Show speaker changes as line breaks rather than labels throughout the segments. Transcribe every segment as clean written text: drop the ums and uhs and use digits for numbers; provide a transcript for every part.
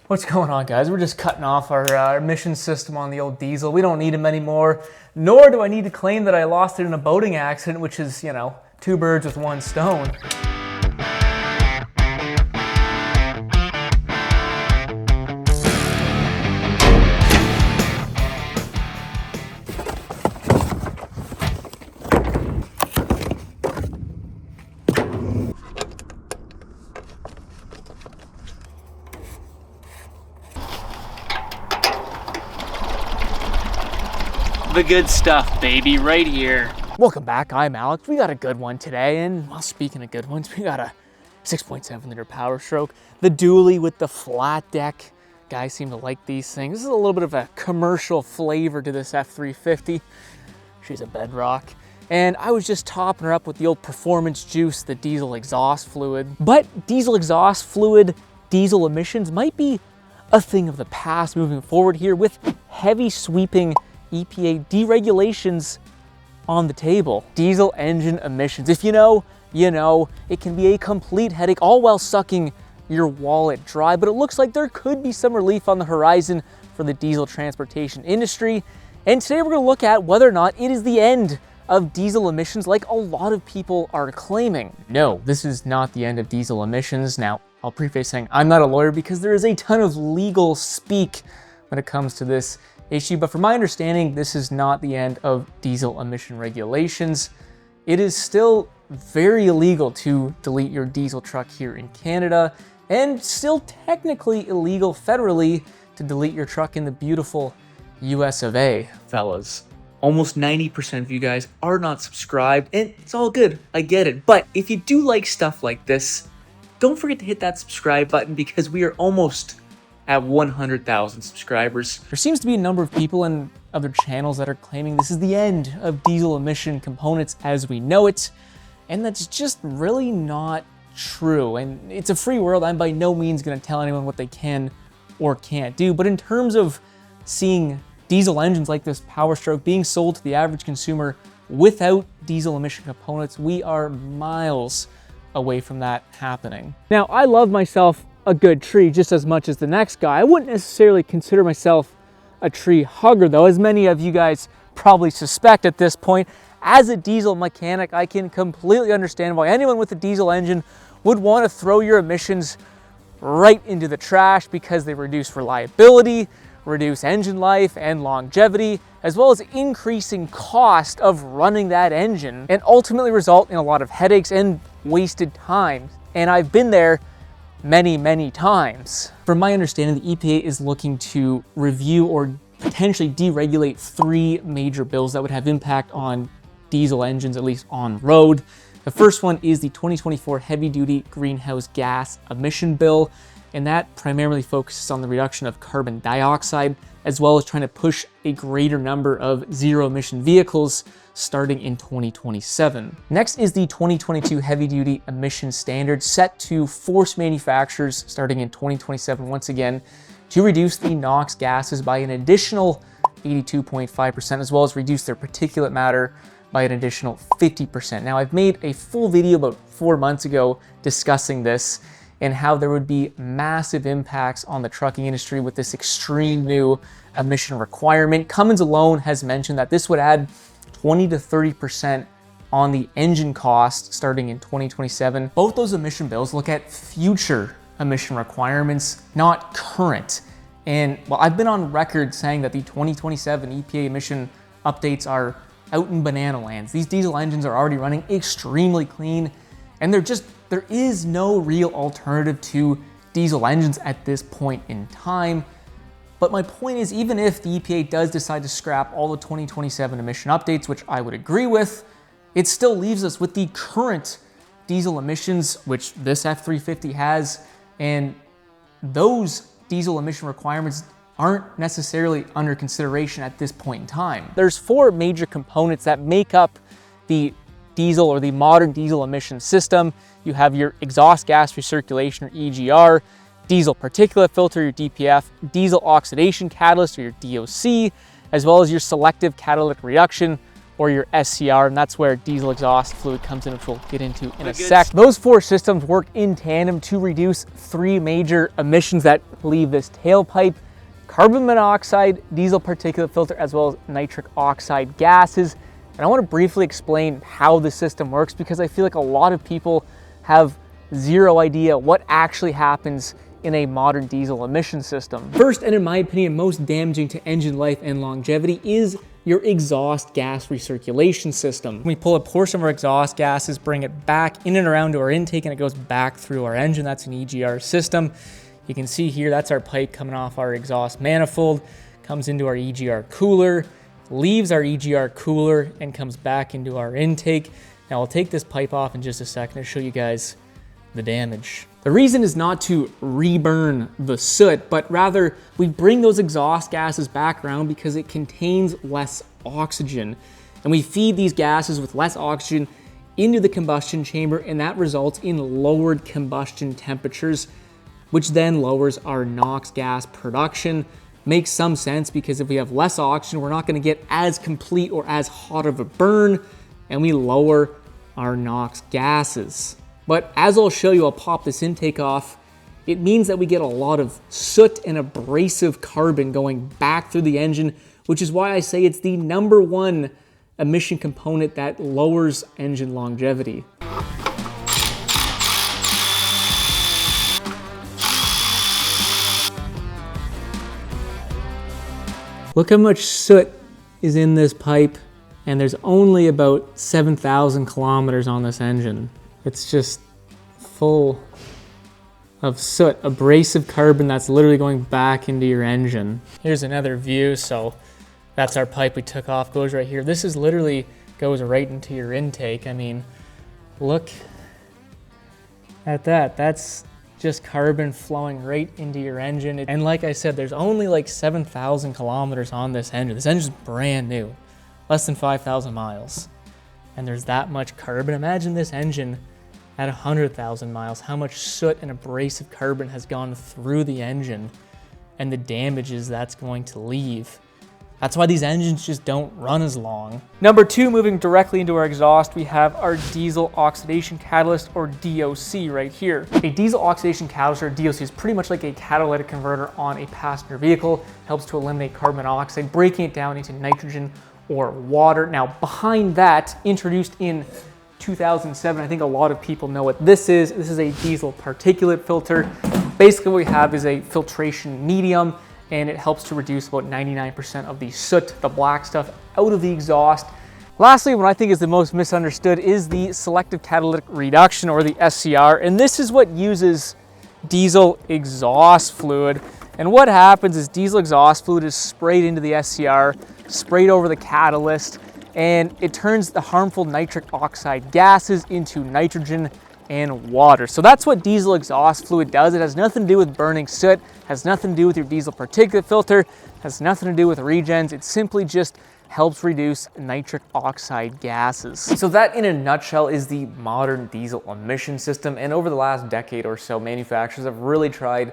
What's going on, guys? We're just cutting off our emission system on the old diesel. We don't need them anymore, nor do I need to claim that I lost it in a boating accident, which is, you know, two birds with one stone.
The good stuff, baby, right here.
Welcome back, I'm Alex. We got a good one today, and well, speaking of good ones, we got a 6.7 liter Powerstroke, the dually with the flat deck. Guys seem to like these things. This is a little bit of a commercial flavor to this F350. She's a bedrock. And I was just topping her up with the old performance juice, the diesel exhaust fluid. But diesel exhaust fluid, diesel emissions might be a thing of the past moving forward here with heavy sweeping EPA deregulations on the table. Diesel engine emissions, if you know, you know, it can be a complete headache, all while sucking your wallet dry, but it looks like there could be some relief on the horizon for the diesel transportation industry. And today we're gonna look at whether or not it is the end of diesel emissions like a lot of people are claiming. No, this is not the end of diesel emissions. Now, I'll preface saying I'm not a lawyer because there is a ton of legal speak when it comes to this issue, but from my understanding, this is not the end of diesel emission regulations. It is still very illegal to delete your diesel truck here in Canada, and still technically illegal federally to delete your truck in the beautiful US of A, fellas. Almost 90% of you guys are not subscribed, and it's all good, I get it. But if you do like stuff like this, don't forget to hit that subscribe button because we are almost at 100,000 subscribers. There seems to be a number of people and other channels that are claiming this is the end of diesel emission components as we know it, and that's just really not true. And it's a free world. I'm by no means going to tell anyone what they can or can't do, but in terms of seeing diesel engines like this Powerstroke being sold to the average consumer without diesel emission components, we are miles away from that happening. Now, I love myself a good tree just as much as the next guy. I wouldn't necessarily consider myself a tree hugger though, as many of you guys probably suspect at this point. As a diesel mechanic, I can completely understand why anyone with a diesel engine would want to throw your emissions right into the trash because they reduce reliability, reduce engine life and longevity, as well as increasing cost of running that engine, and ultimately result in a lot of headaches and wasted time. And I've been there many times. From my understanding, the EPA is looking to review or potentially deregulate three major bills that would have impact on diesel engines, at least on road. The first one is the 2024 Heavy Duty Greenhouse Gas Emission Bill, and that primarily focuses on the reduction of carbon dioxide, as well as trying to push a greater number of zero emission vehicles starting in 2027. Next is the 2022 Heavy Duty Emission Standard, set to force manufacturers starting in 2027 once again to reduce the NOx gases by an additional 82.5%, as well as reduce their particulate matter by an additional 50%. Now, I've made a full video about 4 months ago discussing this and how there would be massive impacts on the trucking industry with this extreme new emission requirement. Cummins alone has mentioned that this would add 20 to 30% on the engine cost starting in 2027. Both those emission bills look at future emission requirements, not current. And well, I've been on record saying that the 2027 EPA emission updates are out in banana lands. These diesel engines are already running extremely clean, and there is no real alternative to diesel engines at this point in time. But my point is, even if the EPA does decide to scrap all the 2027 emission updates, which I would agree with, it still leaves us with the current diesel emissions, which this F350 has, and those diesel emission requirements aren't necessarily under consideration at this point in time. There's four major components that make up the diesel or the modern diesel emission system. You have your exhaust gas recirculation, or EGR, diesel particulate filter, your DPF, diesel oxidation catalyst, or your DOC, as well as your selective catalytic reduction, or your SCR, and that's where diesel exhaust fluid comes in, which we'll get into in a sec. Those four systems work in tandem to reduce three major emissions that leave this tailpipe: carbon monoxide, diesel particulate filter, as well as nitric oxide gases. And I want to briefly explain how the system works, because I feel like a lot of people have zero idea what actually happens in a modern diesel emission system. First, and in my opinion, most damaging to engine life and longevity, is your exhaust gas recirculation system. We pull a portion of our exhaust gases, bring it back in and around to our intake, and it goes back through our engine. That's an EGR system. You can see here, that's our pipe coming off our exhaust manifold, comes into our EGR cooler, leaves our EGR cooler, and comes back into our intake. Now I'll take this pipe off in just a second to show you guys the damage. The reason is not to reburn the soot, but rather we bring those exhaust gases back around because it contains less oxygen. And we feed these gases with less oxygen into the combustion chamber, and that results in lowered combustion temperatures, which then lowers our NOx gas production. Makes some sense, because if we have less oxygen, we're not going to get as complete or as hot of a burn, and we lower our NOx gases. But as I'll show you, I'll pop this intake off, it means that we get a lot of soot and abrasive carbon going back through the engine, which is why I say it's the #1 emission component that lowers engine longevity. Look how much soot is in this pipe, and there's only about 7,000 kilometers on this engine. It's just full of soot, abrasive carbon that's literally going back into your engine. Here's another view. So that's our pipe we took off, goes right here. This is literally goes right into your intake. I mean, look at that. That's just carbon flowing right into your engine. And like I said, there's only like 7,000 kilometers on this engine. This engine's brand new, less than 5,000 miles. And there's that much carbon. Imagine this engine at 100,000 miles, how much soot and abrasive carbon has gone through the engine and the damages that's going to leave. That's why these engines just don't run as long. Number two, moving directly into our exhaust, we have our diesel oxidation catalyst, or DOC, right here. A diesel oxidation catalyst, or DOC, is pretty much like a catalytic converter on a passenger vehicle. Helps to eliminate carbon monoxide, breaking it down into nitrogen or water. Now, behind that, introduced in 2007, I think a lot of people know what this is. This is a diesel particulate filter. Basically what we have is a filtration medium, and it helps to reduce about 99% of the soot, the black stuff, out of the exhaust. Lastly, what I think is the most misunderstood is the selective catalytic reduction, or the SCR, and this is what uses diesel exhaust fluid. And what happens is diesel exhaust fluid is sprayed into the SCR, sprayed over the catalyst, and it turns the harmful nitric oxide gases into nitrogen and water. So that's what diesel exhaust fluid does. It has nothing to do with burning soot, has nothing to do with your diesel particulate filter, has nothing to do with regens. It simply just helps reduce nitric oxide gases. So that, in a nutshell, is the modern diesel emission system. And over the last decade or so, manufacturers have really tried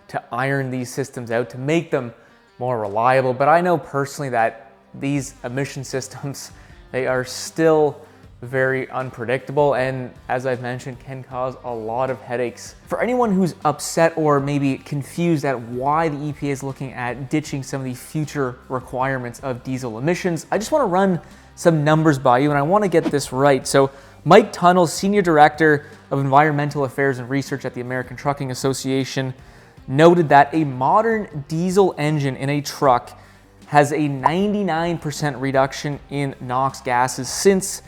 to iron these systems out to make them more reliable. But I know personally that these emission systems, they are still very unpredictable, and as I've mentioned, can cause a lot of headaches. For anyone who's upset or maybe confused at why the EPA is looking at ditching some of the future requirements of diesel emissions, I just want to run some numbers by you, and I want to get this right. So Mike Tunnell, Senior Director of Environmental Affairs and Research at the American Trucking Association, noted that a modern diesel engine in a truck has a 99% reduction in NOx gases since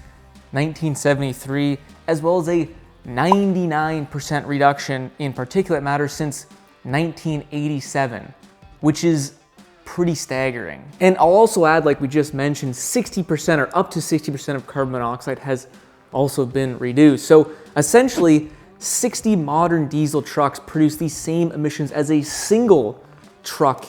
1973, as well as a 99% reduction in particulate matter since 1987, which is pretty staggering. And I'll also add, like we just mentioned, 60% or up to 60% of carbon monoxide has also been reduced. So essentially, 60 modern diesel trucks produce the same emissions as a single truck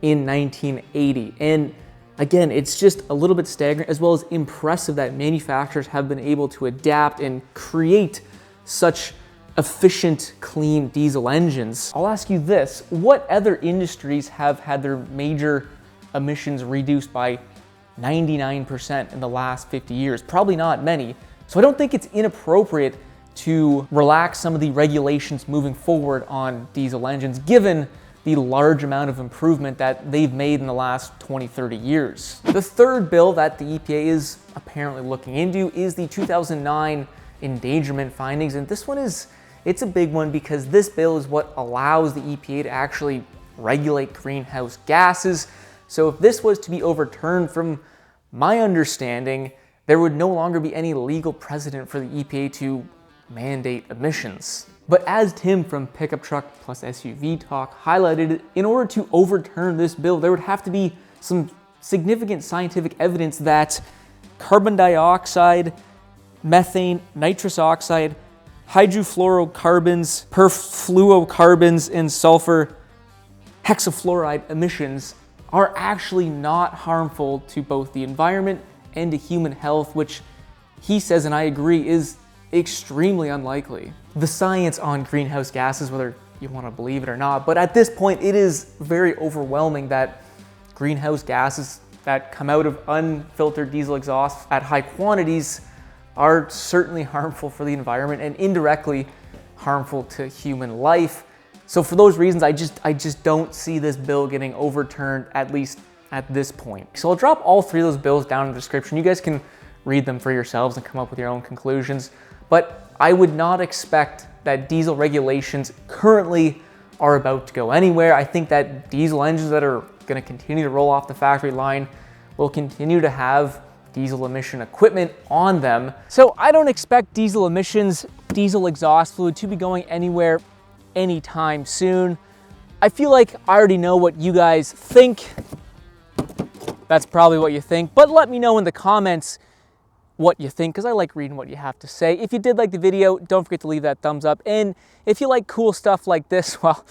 in 1980. And again, it's just a little bit staggering, as well as impressive that manufacturers have been able to adapt and create such efficient, clean diesel engines. I'll ask you this, what other industries have had their major emissions reduced by 99% in the last 50 years. Probably not many. So I don't think it's inappropriate to relax some of the regulations moving forward on diesel engines, given the large amount of improvement that they've made in the last 20, 30 years. The third bill that the EPA is apparently looking into is the 2009 Endangerment Findings. And this one it's a big one because this bill is what allows the EPA to actually regulate greenhouse gases. So if this was to be overturned, from my understanding, there would no longer be any legal precedent for the EPA to mandate emissions. But as Tim from Pickup Truck Plus SUV Talk highlighted, in order to overturn this bill, there would have to be some significant scientific evidence that carbon dioxide, methane, nitrous oxide, hydrofluorocarbons, perfluorocarbons, and sulfur hexafluoride emissions are actually not harmful to both the environment and to human health, which he says, and I agree, is extremely unlikely. The science on greenhouse gases, whether you want to believe it or not, but at this point it is very overwhelming that greenhouse gases that come out of unfiltered diesel exhaust at high quantities are certainly harmful for the environment and indirectly harmful to human life. So for those reasons, I just don't see this bill getting overturned, at least at this point. So I'll drop all three of those bills down in the description. You guys can read them for yourselves and come up with your own conclusions. But I would not expect that diesel regulations currently are about to go anywhere. I think that diesel engines that are going to continue to roll off the factory line will continue to have diesel emission equipment on them. So I don't expect diesel emissions, diesel exhaust fluid to be going anywhere anytime soon. I feel like I already know what you guys think. That's probably what you think, but let me know in the comments what you think, because I like reading what you have to say. If you did like the video, don't forget to leave that thumbs up. And if you like cool stuff like this, well,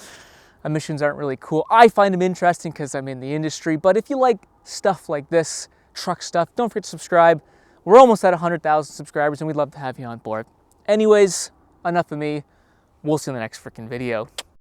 emissions aren't really cool. I find them interesting because I'm in the industry, but if you like stuff like this, truck stuff, don't forget to subscribe. We're almost at 100,000 subscribers and we'd love to have you on board. Anyways, enough of me. We'll see you in the next freaking video.